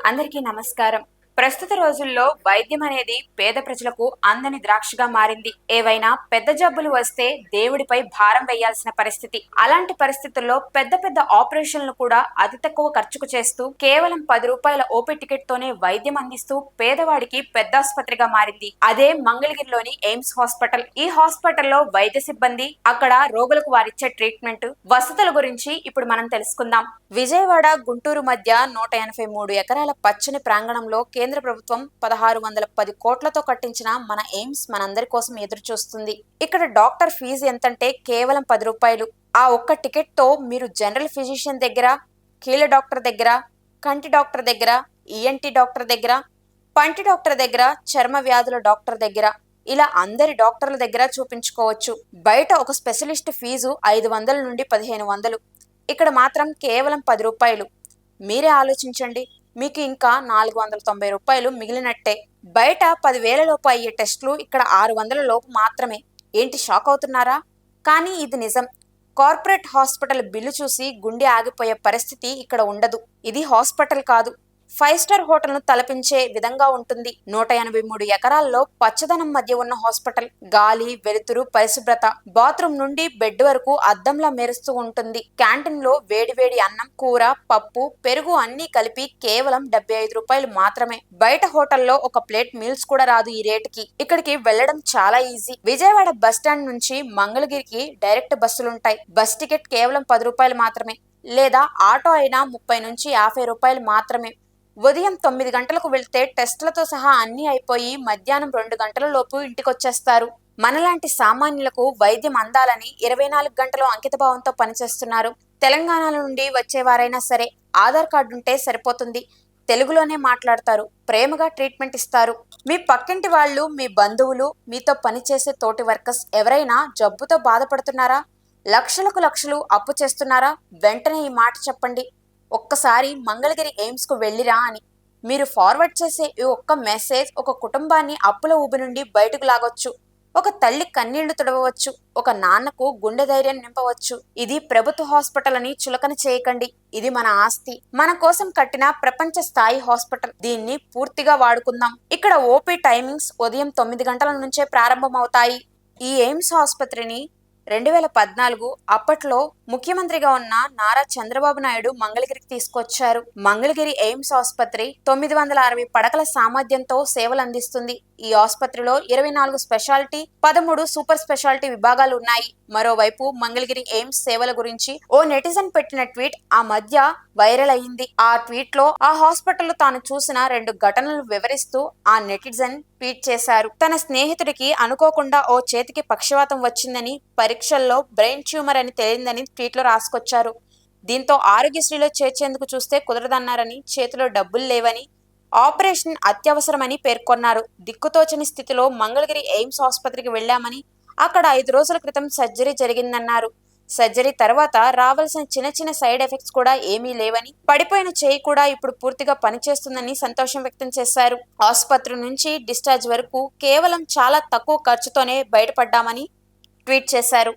అందరికీ నమస్కారం. ప్రస్తుత రోజుల్లో వైద్యం అనేది పేద ప్రజలకు అందని ద్రాక్షగా మారింది. ఏవైనా పెద్ద జబ్బులు వస్తే దేవుడిపై భారం వేయాల్సిన పరిస్థితి. అలాంటి పరిస్థితుల్లో పెద్ద పెద్ద ఆపరేషన్లు కూడా అతి తక్కువ ఖర్చుకు చేస్తూ కేవలం 10 రూపాయల ఓపీ టికెట్ తోనే వైద్యం అందిస్తూ పేదవాడికి పెద్ద ఆసుపత్రిగా మారింది. అదే మంగళగిరిలోని ఎయిమ్స్ హాస్పిటల్. ఈ హాస్పిటల్లో వైద్య సిబ్బంది, అక్కడ రోగులకు వారిచ్చే ట్రీట్మెంట్, వసతుల గురించి ఇప్పుడు మనం తెలుసుకుందాం. విజయవాడ, గుంటూరు మధ్య 183 ఎకరాల పచ్చని ప్రాంగణంలో కేంద్ర ప్రభుత్వం 1610 కోట్లతో కట్టించిన మన ఎయిమ్స్ మనందరి కోసం ఎదురు చూస్తుంది. ఇక్కడ డాక్టర్ ఫీజు ఎంతంటే కేవలం 10 రూపాయలు. ఆ ఒక్క టికెట్ తో మీరు జనరల్ ఫిజిషియన్ దగ్గర, కీళ్ళ డాక్టర్ దగ్గర, కంటి డాక్టర్ దగ్గర, ఈఎన్టీ డాక్టర్ దగ్గర, పంటి డాక్టర్ దగ్గర, చర్మ వ్యాధుల డాక్టర్ దగ్గర, ఇలా అందరి డాక్టర్ల దగ్గర చూపించుకోవచ్చు. బయట ఒక స్పెషలిస్ట్ ఫీజు 500 నుండి 1500. ఇక్కడ మాత్రం కేవలం 10 రూపాయలు. మీరే ఆలోచించండి, మీకు ఇంకా 490 రూపాయలు మిగిలినట్టే. బయట 10,000 లోపు అయ్యే టెస్టులు ఇక్కడ 600 లోపు మాత్రమే. ఏంటి, షాక్ అవుతున్నారా? కానీ ఇది నిజం. కార్పొరేట్ హాస్పిటల్ బిల్లు చూసి గుండె ఆగిపోయే పరిస్థితి ఇక్కడ ఉండదు. ఇది హాస్పిటల్ కాదు, 5 స్టార్ హోటల్ను తలపించే విధంగా ఉంటుంది. 183 ఎకరాల్లో పచ్చదనం మధ్య ఉన్న హాస్పిటల్. గాలి, వెలుతురు, పరిశుభ్రత, బాత్రూమ్ నుండి బెడ్ వరకు అద్దంలా మెరుస్తూ ఉంటుంది. క్యాంటీన్ లో వేడివేడి అన్నం, కూర, పప్పు, పెరుగు అన్నీ కలిపి కేవలం 75 రూపాయలు మాత్రమే. బయట హోటల్లో ఒక ప్లేట్ మీల్స్ కూడా రాదు ఈ రేటుకి. ఇక్కడికి వెళ్లడం చాలా ఈజీ. విజయవాడ బస్ స్టాండ్ నుంచి మంగళగిరికి డైరెక్ట్ బస్సులుంటాయి. బస్ టికెట్ కేవలం 10 రూపాయలు మాత్రమే, లేదా ఆటో అయినా 30 నుంచి 50 రూపాయలు మాత్రమే. ఉదయం 9 గంటలకు వెళ్తే టెస్టులతో సహా అన్నీ అయిపోయి మధ్యాహ్నం 2 గంటల లోపు ఇంటికొచ్చేస్తారు. మనలాంటి సామాన్యులకు వైద్యం అందాలని 24 గంటలు అంకితభావంతో పనిచేస్తున్నారు. తెలంగాణ నుండి వచ్చేవారైనా సరే ఆధార్ కార్డు ఉంటే సరిపోతుంది. తెలుగులోనే మాట్లాడతారు, ప్రేమగా ట్రీట్మెంట్ ఇస్తారు. మీ పక్కింటి వాళ్ళు, మీ బంధువులు, మీతో పనిచేసే తోటి వర్కర్స్ ఎవరైనా జబ్బుతో బాధపడుతున్నారా? లక్షలకు లక్షలు అప్పు చేస్తున్నారా? వెంటనే ఈ మాట చెప్పండి, ఒక్కసారి మంగళగిరి ఎయిమ్స్ కు వెళ్ళిరా అని. మీరు ఫార్వర్డ్ చేసే ఈ ఒక్క మెసేజ్ ఒక కుటుంబాన్ని అప్పుల ఊబి నుండి బయటకు లాగొచ్చు. ఒక తల్లి కన్నీళ్లు తుడవవచ్చు, ఒక నాన్నకు గుండె ధైర్యం నింపవచ్చు. ఇది ప్రభుత్వ హాస్పిటల్ అని చులకన చేయకండి. ఇది మన ఆస్తి, మన కోసం కట్టిన ప్రపంచ స్థాయి హాస్పిటల్. దీన్ని పూర్తిగా వాడుకుందాం. ఇక్కడ ఓపీ టైమింగ్స్ ఉదయం 9 గంటల నుంచే ప్రారంభమవుతాయి. ఈ ఎయిమ్స్ ఆసుపత్రిని 2014 అప్పట్లో ముఖ్యమంత్రిగా ఉన్న నారా చంద్రబాబు నాయుడు మంగళగిరికి తీసుకొచ్చారు. మంగళగిరి ఎయిమ్స్ ఆసుపత్రి 960 పడకల సామర్థ్యంతో సేవలు అందిస్తుంది. ఈ ఆసుపత్రిలో 24 స్పెషాలిటీ, 13 సూపర్ స్పెషాలిటీ విభాగాలు ఉన్నాయి. మరోవైపు మంగళగిరి ఎయిమ్స్ సేవల గురించి ఓ నెటిజన్ పెట్టిన ట్వీట్ ఆ మధ్య వైరల్ అయింది. ఆ ట్వీట్ లో ఆ హాస్పిటల్ తాను చూసిన 2 ఘటనలు వివరిస్తూ ఆ నెటిజన్ ట్వీట్ చేశారు. తన స్నేహితుడికి అనుకోకుండా ఓ చేతికి పక్షవాతం వచ్చిందని, పరీక్షల్లో బ్రెయిన్ ట్యూమర్ అని తేలిందని ట్వీట్ లో రాసుకొచ్చారు. దీంతో ఆరోగ్యశ్రీలో చేర్చేందుకు చూస్తే కుదరదన్నారని, చేతిలో డబ్బులు లేవని, ఆపరేషన్ అత్యవసరమని పేర్కొన్నారు. దిక్కుతోచని స్థితిలో మంగళగిరి ఎయిమ్స్ ఆసుపత్రికి వెళ్లామని, అక్కడ 5 రోజుల క్రితం సర్జరీ జరిగిందన్నారు. సర్జరీ తర్వాత రావాల్సిన చిన్న చిన్న సైడ్ ఎఫెక్ట్స్ కూడా ఏమీ లేవని, పడిపోయిన చేయి కూడా ఇప్పుడు పూర్తిగా పనిచేస్తుందని సంతోషం వ్యక్తం చేశారు. ఆసుపత్రి నుంచి డిశ్చార్జ్ వరకు కేవలం చాలా తక్కువ ఖర్చుతోనే బయటపడ్డామని ట్వీట్ చేశారు.